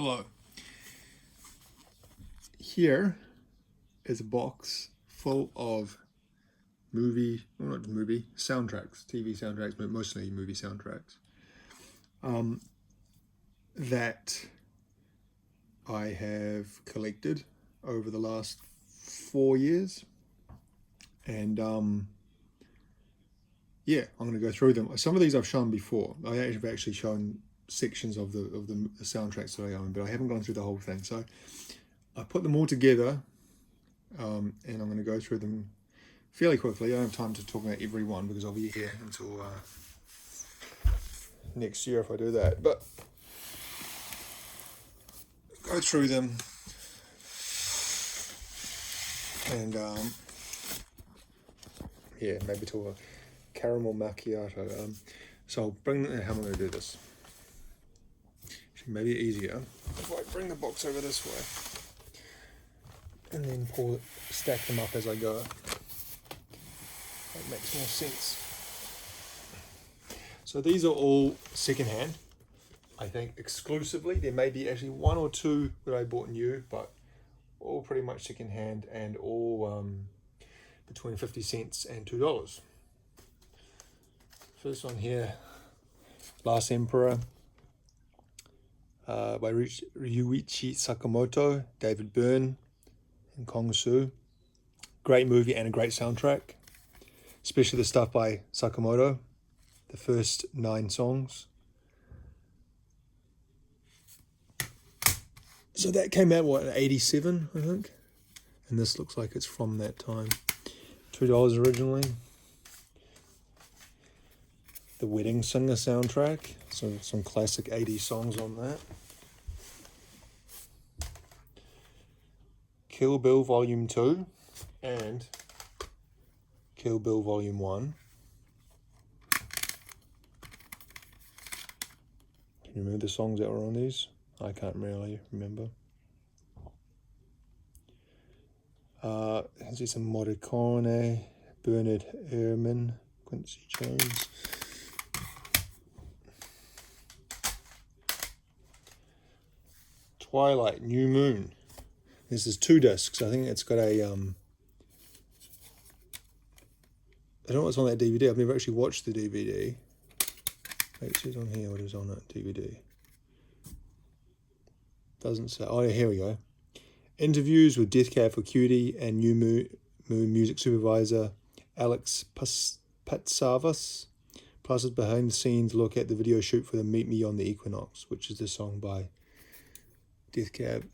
Hello. Here is a box full of soundtracks, TV soundtracks, but mostly movie soundtracks, that I have collected over the last 4 years. And yeah, I'm going to go through them. Some of these I've shown before. I have actually shown sections of the soundtracks that I own, but I haven't gone through the whole thing. So I put them all together, and I'm going to go through them fairly quickly. I don't have time to talk about every one because I'll be here until next year if I do that. But go through them, and yeah, maybe to a caramel macchiato. So I'll bring. How am I going to do this? Actually, maybe easier if I bring the box over this way, and then stack them up as I go. That makes more sense. So these are all secondhand, I think, exclusively. There may be actually one or two that I bought new, but all pretty much secondhand and all between 50 cents and $2. First one here, Last Emperor by Ryuichi Sakamoto, David Byrne, and Kong Su. Great movie and a great soundtrack, especially the stuff by Sakamoto, the first 9 songs. So that came out, what, in 87, I think? And this looks like it's from that time. $2 originally. The Wedding Singer soundtrack, so some classic 80s songs on that. Kill Bill Volume 2 and Kill Bill Volume 1. Can you remember the songs that were on these? I can't really remember. I see some Morricone, Bernard Herrmann, Quincy Jones. Twilight, New Moon. This is 2 discs. I think it's got a I don't know what's on that DVD. I've never actually watched the DVD. It says on here what is on that DVD. Doesn't say. Oh, here we go. Interviews with Death Cab for Cutie and New Moon music supervisor Alex Patsavas. Plus, it's behind the scenes look at the video shoot for the Meet Me on the Equinox, which is the song by Death Cab.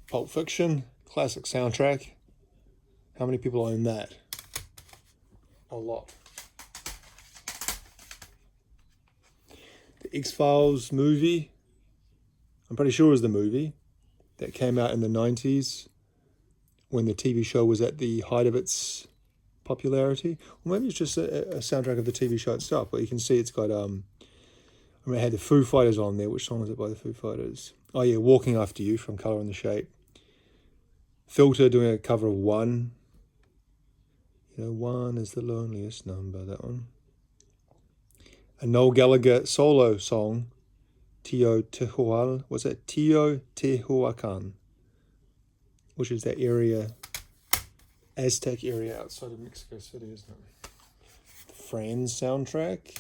Pulp Fiction, classic soundtrack. How many people own that? A lot. The X-Files movie, I'm pretty sure it was the movie that came out in the 90s when the TV show was at the height of its popularity. Or maybe it's just a soundtrack of the TV show itself, but you can see it's got, it had the Foo Fighters on there. Which song was it by the Foo Fighters? Oh yeah, Walking After You from Colour and the Shape. Filter doing a cover of One. You know, One is the loneliest number, that one. A Noel Gallagher solo song, Teotihuacan, what's that? Teotihuacan, which is that area, Aztec area outside of Mexico City, isn't it? The Friends soundtrack.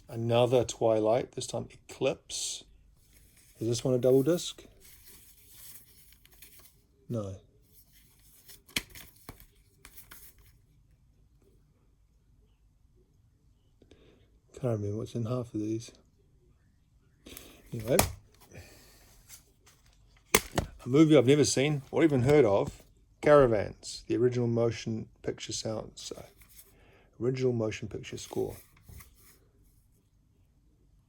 Another Twilight, this time Eclipse. Is this one a double disc? No. Can't remember what's in half of these. Anyway, a movie I've never seen or even heard of, Caravans, the original motion picture original motion picture score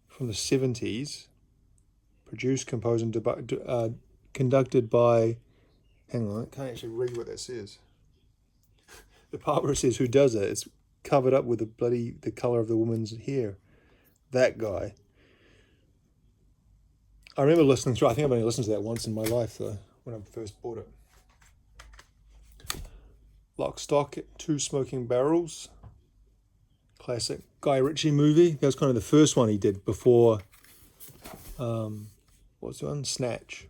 from the 70s, produced, composed, and conducted by. Hang on, I can't actually read what that says. The part where it says who does it, it's covered up with the colour of the woman's hair. That guy. I remember listening through, I think I've only listened to that once in my life though, when I first bought it. Lock, Stock, Two Smoking Barrels. classic Guy Ritchie movie. That was kind of the first one he did before, what's the one? Snatch.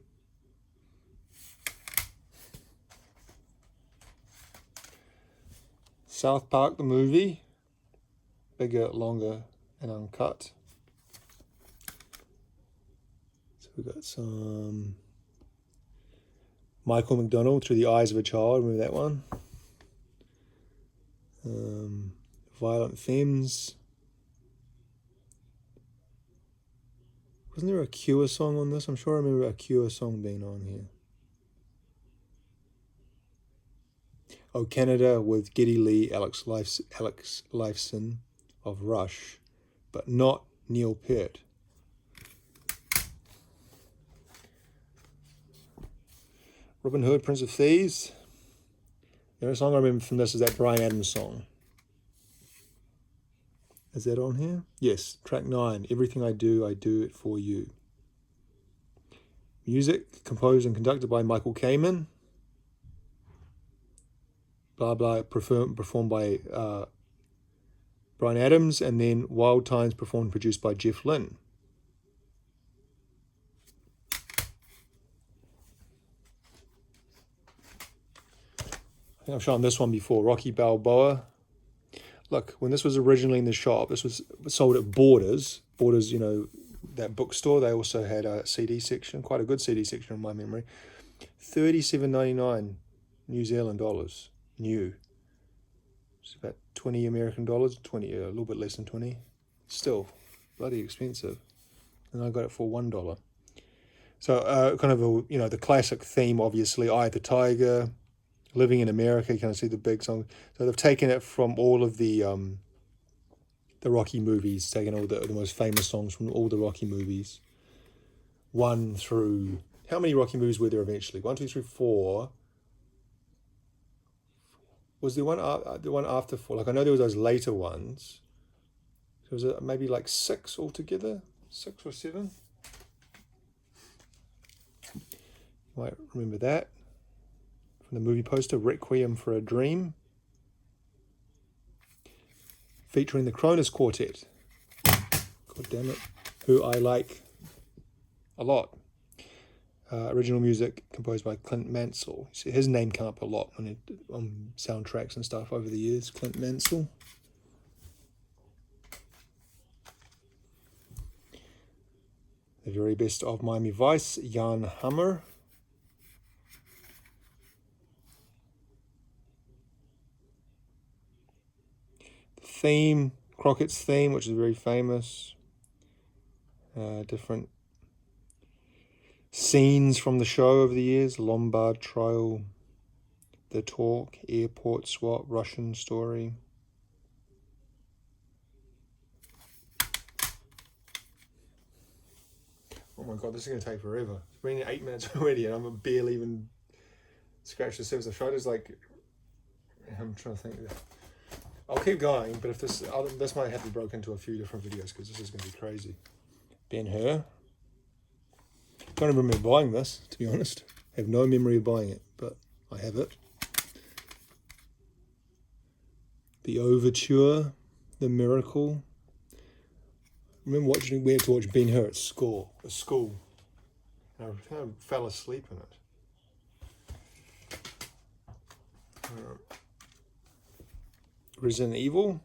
South Park, the movie. Bigger, longer, and uncut. So we've got some Michael McDonald, Through the Eyes of a Child. Remember that one? Violent Femmes. Wasn't there a Cure song on this? I'm sure I remember a Cure song being on here. Oh, Canada with Geddy Lee, Alex Lifeson of Rush, but not Neil Peart. Robin Hood, Prince of Thieves. The only song I remember from this is that Bryan Adams song. Is that on here? Yes, track 9. Everything I do it for you. Music composed and conducted by Michael Kamen. Blah Blah performed by Bryan Adams, and then Wild Times performed and produced by Jeff Lynne. I think I've shown this one before, Rocky Balboa. Look, when this was originally in the shop, this was sold at Borders. Borders, you know, that bookstore. They also had a CD section, quite a good CD section in my memory. $37.99 New Zealand dollars, new. It's about 20 American dollars, 20, a little bit less than 20. Still, bloody expensive. And I got it for $1. So kind of a, you know, the classic theme, obviously, Eye of the Tiger, Living in America, you kind of see the big song. So they've taken it from all of the Rocky movies, taken all the most famous songs from all the Rocky movies. 1 through, how many Rocky movies were there eventually? 1, 2, 3, 4. Was there one after 4? Like, I know there was those later ones. So was it maybe like 6 altogether? 6 or 7? You might remember that. From the movie poster, Requiem for a Dream. Featuring the Cronus Quartet. God damn it. Who I like a lot. Original music composed by Clint Mansell. See, his name came up a lot on soundtracks and stuff over the years. Clint Mansell. The Very Best of Miami Vice, Jan Hammer. The theme, Crockett's theme, which is very famous. Different scenes from the show over the years. Lombard Trial, The Talk, Airport Swap, Russian Story. Oh my god, this is going to take forever. It's been 8 minutes already and I'm barely even scratched the surface. The shoulders, like, I'm trying to think of that. I'll keep going, but if this might have to be broken into a few different videos because this is going to be crazy. Ben-Hur. Don't remember buying this, to be honest. I have no memory of buying it, but I have it. The Overture, The Miracle. I remember we had to watch Ben-Hur at school. And I kind of fell asleep in it. Resident Evil.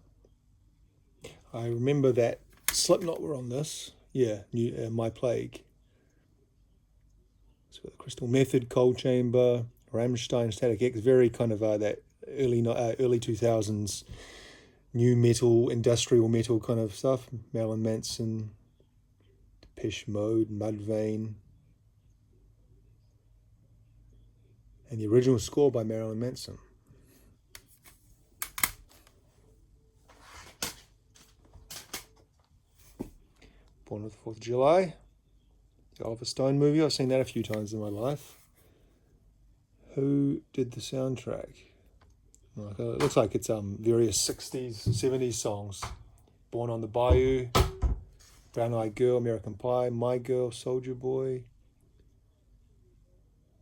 I remember that Slipknot were on this. Yeah, My Plague. So the Crystal Method, Cold Chamber, Rammstein, Static X, very kind of that early 2000s new metal, industrial metal kind of stuff. Marilyn Manson, Depeche Mode, Mudvayne. And the original score by Marilyn Manson. Born on the 4th of July. The Oliver Stone movie. I've seen that a few times in my life. Who did the soundtrack? It looks like it's various 60s, 70s songs. Born on the Bayou, Brown Eyed Girl, American Pie, My Girl, Soldier Boy,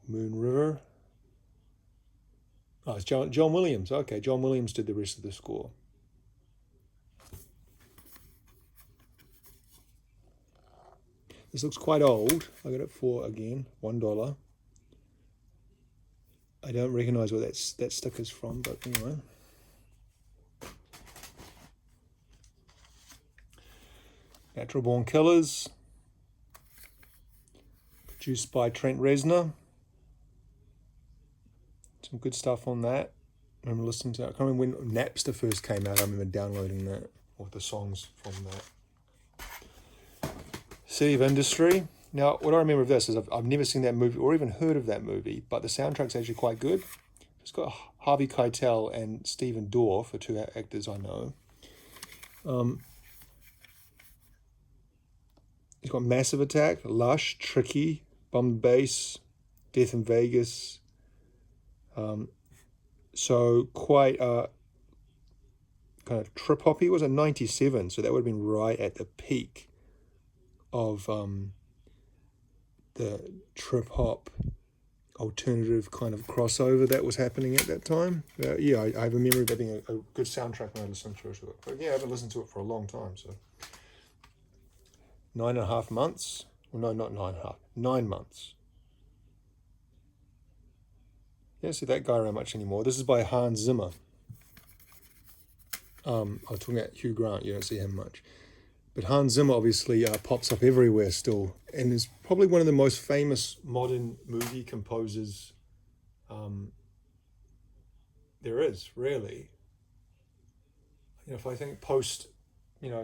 Moon River. Oh, it's John Williams. Okay, John Williams did the rest of the score. This looks quite old. I got it for, again, $1. I don't recognise where that sticker's from, but anyway. Natural Born Killers. Produced by Trent Reznor. Some good stuff on that. I remember listening to it. I can't remember when Napster first came out. I remember downloading that, or the songs from that. City of Industry. Now, what I remember of this is I've never seen that movie or even heard of that movie, but the soundtrack's actually quite good. It's got Harvey Keitel and Stephen Dorff, are two actors I know. It's got Massive Attack, Lush, Tricky, Bum Bass, Death in Vegas. So quite kind of trip hoppy. It was a 97, so that would have been right at the peak of the trip hop alternative kind of crossover that was happening at that time. Yeah, I have a memory of that being a good soundtrack when I listened to it. But yeah, I haven't listened to it for a long time. So 9.5 months. Well, no, not 9.5. 9 months. You don't see that guy around much anymore. This is by Hans Zimmer. I was talking about Hugh Grant. You don't see him much. But Hans Zimmer obviously pops up everywhere still, and is probably one of the most famous modern movie composers there is, really. You know, if I think post,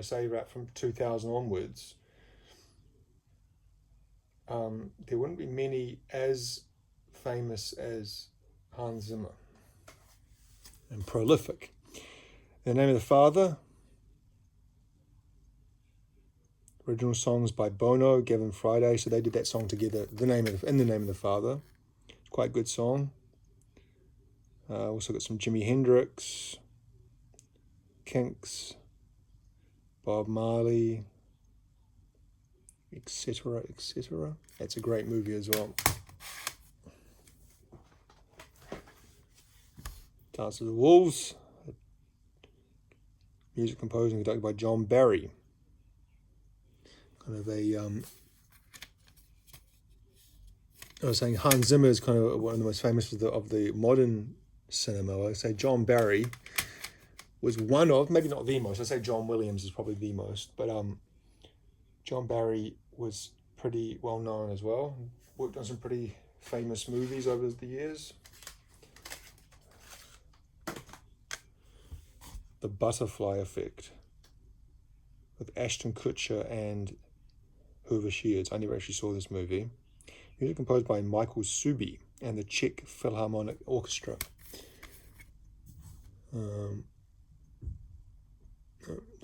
say about from 2000 onwards, there wouldn't be many as famous as Hans Zimmer and prolific. The Name of the Father. Original songs by Bono, Gavin Friday, so they did that song together. In the Name of the Father, quite a good song. Also got some Jimi Hendrix, Kinks, Bob Marley, etc., etc. That's a great movie as well. Dance of the Wolves. Music composed and conducted by John Barry. Kind of I was saying Hans Zimmer is kind of one of the most famous of the modern cinema. I say John Barry was one of, maybe not the most. I say John Williams is probably the most, but John Barry was pretty well known as well. Worked on some pretty famous movies over the years. The Butterfly Effect with Ashton Kutcher and Hoover Shears. I never actually saw this movie. Music composed by Michael Suby and the Czech Philharmonic Orchestra. Don't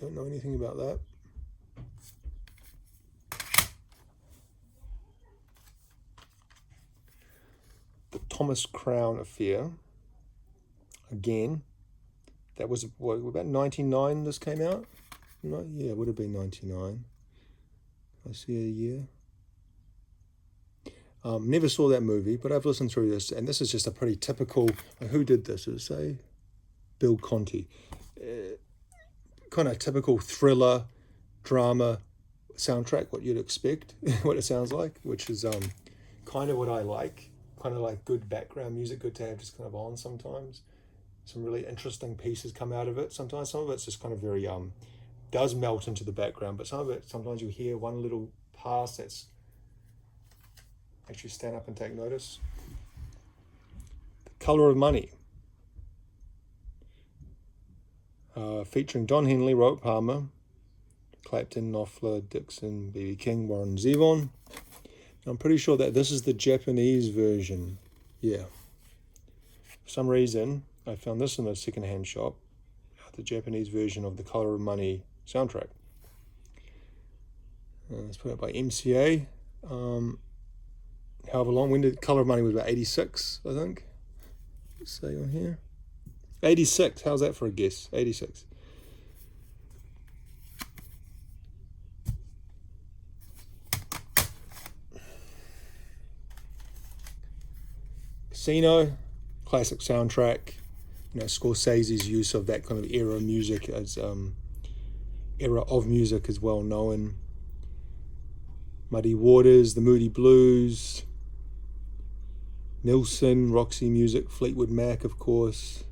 know anything about that. The Thomas Crown Affair. Again, that was about 99 this came out? No, yeah, it would have been 99. I see a year. Never saw that movie, but I've listened through this, and this is just a pretty typical. Who did this? Did it say Bill Conti? Kind of typical thriller, drama soundtrack. What you'd expect, what it sounds like, which is kind of what I like. Kind of like good background music, good to have just kind of on sometimes. Some really interesting pieces come out of it. Sometimes some of it's just kind of very does melt into the background, but some of it, sometimes you hear one little pass that's actually stand up and take notice. The Colour of Money, featuring Don Henley, Robert Palmer, Clapton, Knopfler, Dixon, B.B. King, Warren Zevon. I'm pretty sure that this is the Japanese version. Yeah. For some reason, I found this in a second-hand shop, the Japanese version of the Colour of Money soundtrack. It's put out by MCA. However long, when did Colour of Money was about 86, I think. Let's say on here. 86, how's that for a guess? 86. Casino, classic soundtrack. Scorsese's use of that kind of era of music is well known. Muddy Waters, the Moody Blues, Nilsson, Roxy Music, Fleetwood Mac, of course,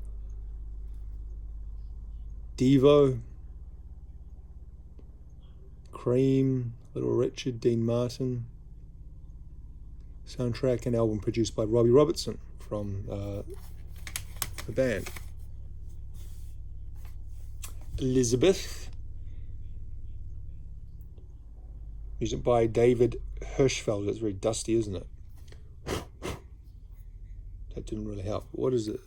Devo, Cream, Little Richard, Dean Martin. Soundtrack and album produced by Robbie Robertson from the band. Elizabeth. Music by David Hirschfeld. That's very dusty, isn't it? That didn't really help. What is it?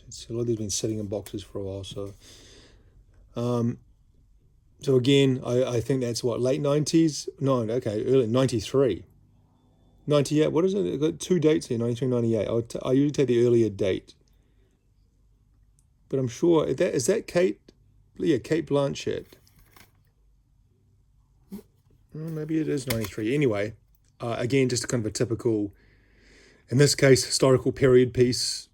It's been sitting in boxes for a while, so. So again, I think that's what, late 90s? No, okay, early 93. 98, what is it? I've got two dates here, 1998. I usually take the earlier date. But I'm sure, is that Kate? Yeah, Kate Blanchett. Maybe it is 93. Anyway, again, just kind of a typical, in this case, historical period piece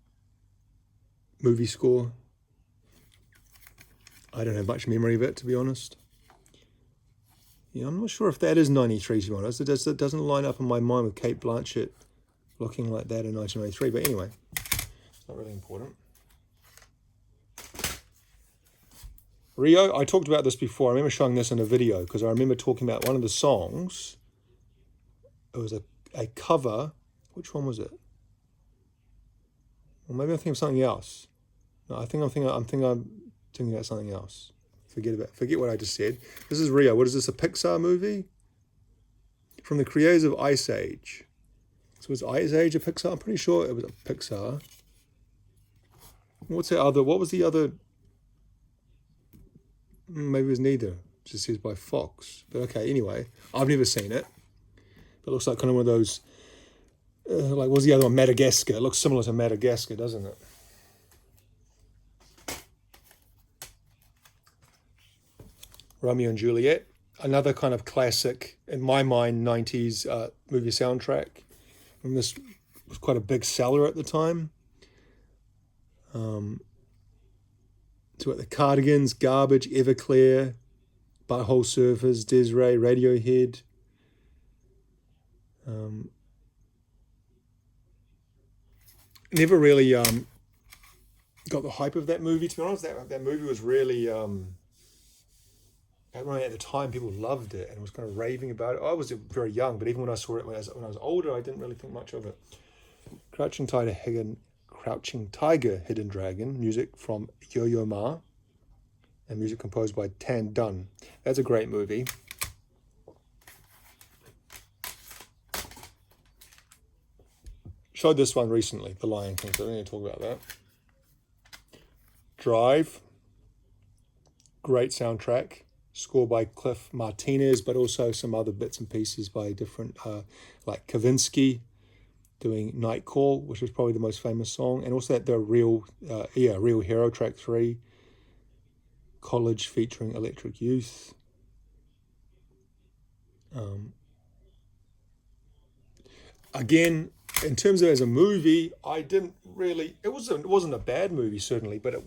movie score. I don't have much memory of it, to be honest. Yeah, I'm not sure if that is 93, to be honest. It doesn't line up in my mind with Kate Blanchett looking like that in 1993. But anyway, it's not really important. Rio, I talked about this before. I remember showing this in a video because I remember talking about one of the songs. It was a cover. Which one was it? Well, maybe I'm thinking of something else. No, I'm thinking about something else. Forget what I just said. This is Rio. What is this, a Pixar movie? From the creators of Ice Age. So was Ice Age a Pixar? I'm pretty sure it was a Pixar. What was the other? Maybe it was neither. It just says by Fox. But okay, anyway. I've never seen it. But it looks like kind of one of those, like, what's the other one? Madagascar. It looks similar to Madagascar, doesn't it? Romeo and Juliet, another kind of classic, in my mind, 90s movie soundtrack. And this was quite a big seller at the time. So the Cardigans, Garbage, Everclear, Butthole Surfers, Des'ree, Radiohead. Never really got the hype of that movie, to be honest. That movie was really... at the time, people loved it and was kind of raving about it. I was very young, but even when I saw it when I was older, I didn't really think much of it. Crouching Tiger, Hidden Dragon, music from Yo-Yo Ma, and music composed by Tan Dun. That's a great movie. Showed this one recently, The Lion King, so I don't need to talk about that. Drive, great soundtrack. Score by Cliff Martinez, but also some other bits and pieces by different, like Kavinsky doing Night Call, which is probably the most famous song, and also the Real Hero, track 3, College featuring Electric Youth. Again, in terms of as a movie, I didn't really, it wasn't a bad movie certainly, but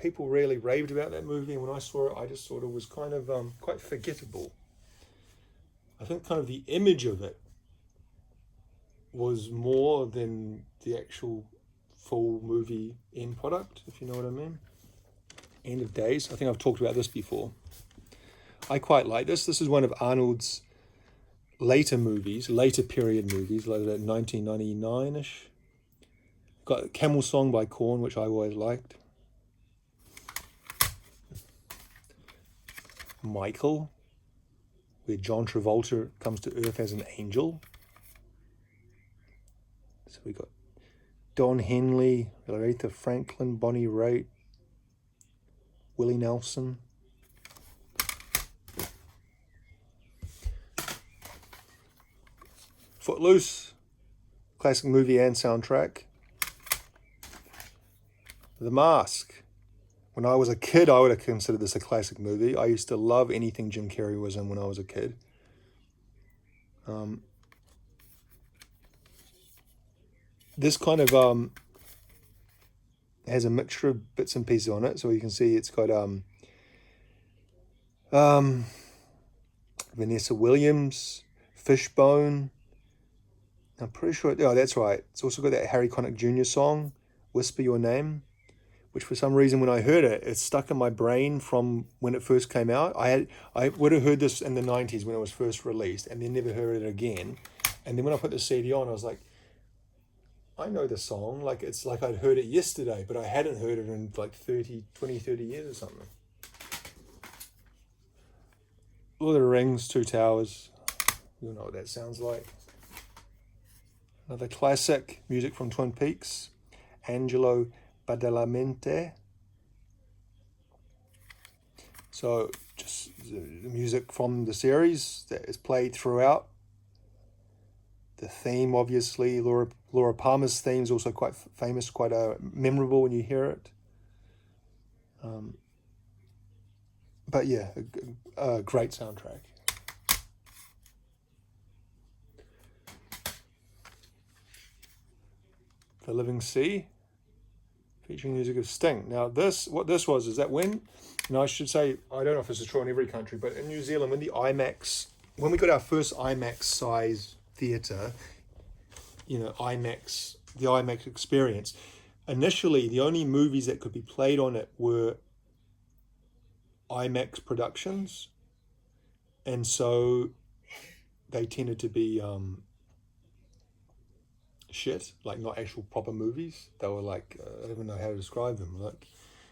people really raved about that movie, and when I saw it, I just thought it was kind of quite forgettable. I think kind of the image of it was more than the actual full movie end product, if you know what I mean. End of Days. I think I've talked about this before. I quite like this. This is one of Arnold's later period movies, like 1999-ish. Got Camel Song by Korn, which I always liked. Michael, where John Travolta comes to Earth as an angel. So we got Don Henley, Aretha Franklin, Bonnie Raitt, Willie Nelson. Footloose, classic movie and soundtrack. The Mask. When I was a kid, I would have considered this a classic movie. I used to love anything Jim Carrey was in when I was a kid. This kind of has a mixture of bits and pieces on it. So you can see it's got Vanessa Williams, Fishbone. I'm pretty sure, oh, that's right. It's also got that Harry Connick Jr. song, Whisper Your Name, which for some reason when I heard it, it stuck in my brain from when it first came out. I would have heard this in the 90s when it was first released and then never heard it again. And then when I put the CD on, I was like, I know the song. Like, it's like I'd heard it yesterday, but I hadn't heard it in like 30 years or something. Lord of the Rings, Two Towers. You'll know what that sounds like. Another classic, music from Twin Peaks, Angelo Badalamenti. So just the music from the series that is played throughout. The theme, obviously, Laura Palmer's theme is also quite famous, quite memorable when you hear it. But yeah, a great soundtrack. The Living Sea, featuring music of Sting. Now what this was is that when, I should say, I don't know if this is true in every country, but in New Zealand, when we got our first IMAX size theatre, the IMAX experience, initially the only movies that could be played on it were IMAX productions, and so they tended to be shit, like not actual proper movies. They were like, I don't even know how to describe them, like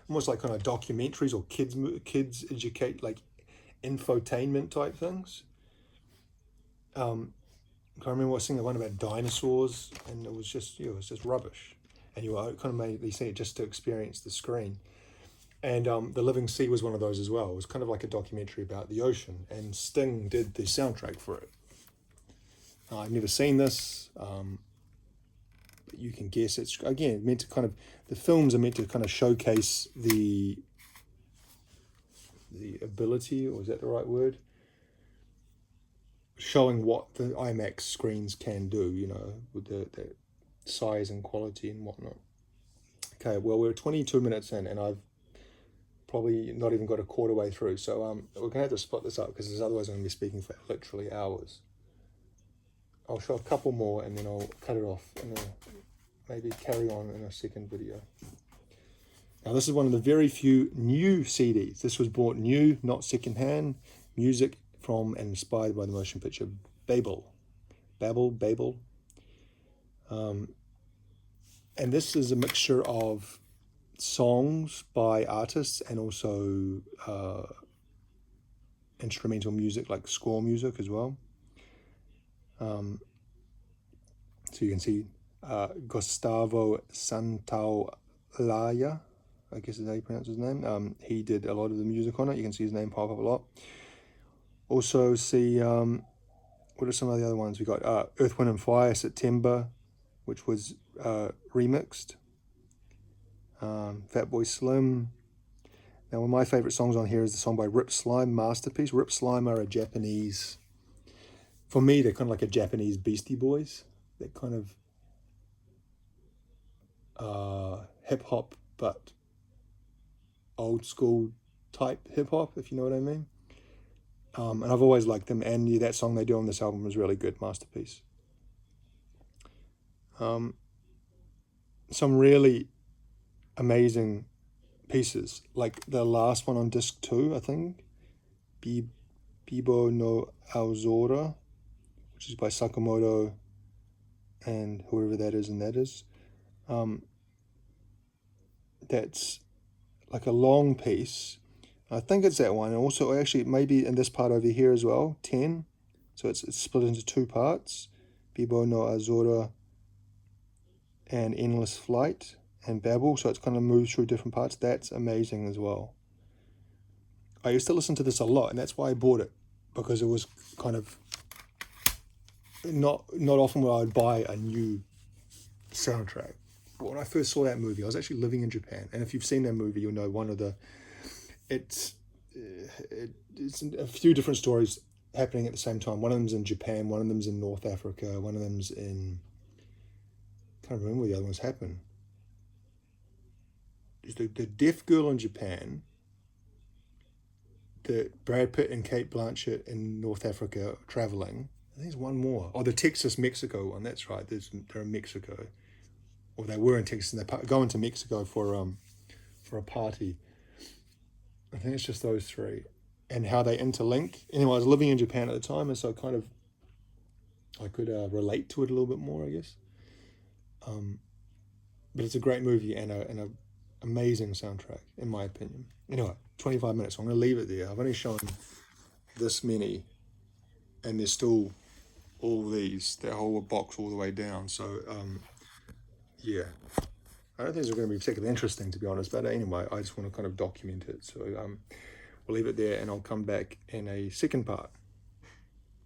almost like kind of documentaries or kids educate, like infotainment type things. I remember seeing the one about dinosaurs, and it was just rubbish, and you were kind of maybe seeing it just to experience the screen. And The Living Sea was one of those as well. It was kind of like a documentary about the ocean, and Sting did the soundtrack for it. I've never seen this, but you can guess it's, again, meant to kind of, the films are meant to kind of showcase the ability, or is that the right word? Showing what the IMAX screens can do, with the size and quality and whatnot. Okay, well, we're 22 minutes in, and I've probably not even got a quarter way through, so we're going to have to split this up, because otherwise I'm going to be speaking for literally hours. I'll show a couple more, and then I'll cut it off, and maybe carry on in a second video. Now, this is one of the very few new CDs. This was bought new, not secondhand. Music from and inspired by the motion picture Babel. And this is a mixture of songs by artists and also instrumental music, like score music as well. So you can see Gustavo Santaolalla, I guess is how you pronounce his name. He did a lot of the music on it. You can see his name pop up a lot. Also see, what are some of the other ones? We got Earth, Wind and Fire, September, which was remixed. Fatboy Slim. Now, one of my favorite songs on here is the song by Rip Slime, Masterpiece. Rip Slime are a Japanese, for me, they're kind of like a Japanese Beastie Boys. They're kind of hip-hop, but old school type hip-hop, if you know what I mean. And I've always liked them, and that song they do on this album was really good, Masterpiece. Some really amazing pieces, like the last one on disc 2, I think, Bibo no Aozora, which is by Sakamoto and whoever that is. That's like a long piece. I think it's that one, and also actually maybe in this part over here as well, 10. So it's split into 2 parts, Bibo no Azora and Endless Flight and Babel. So it's kind of moved through different parts. That's amazing as well. I used to listen to this a lot, and that's why I bought it, because it was kind of not often will I would buy a new soundtrack. But when I first saw that movie, I was actually living in Japan, and if you've seen that movie, you'll know it's a few different stories happening at the same time. One of them's in Japan, one of them's in North Africa, one of them's in, I can't remember where the other ones happen. The deaf girl in Japan, the Brad Pitt and Kate Blanchett in North Africa traveling, think there's one more. Oh, the Texas-Mexico one. That's right. They're in Mexico, or they were in Texas, and they go into Mexico for a party. I think it's just those three, and how they interlink. Anyway, I was living in Japan at the time, and so kind of I could relate to it a little bit more, I guess. But it's a great movie and a amazing soundtrack, in my opinion. Anyway, 25 minutes. So I'm going to leave it there. I've only shown this many, and there's still all these, that whole box all the way down. So, yeah. I don't think it's going to be particularly interesting, to be honest. But anyway, I just want to kind of document it. So we'll leave it there, and I'll come back in a second part.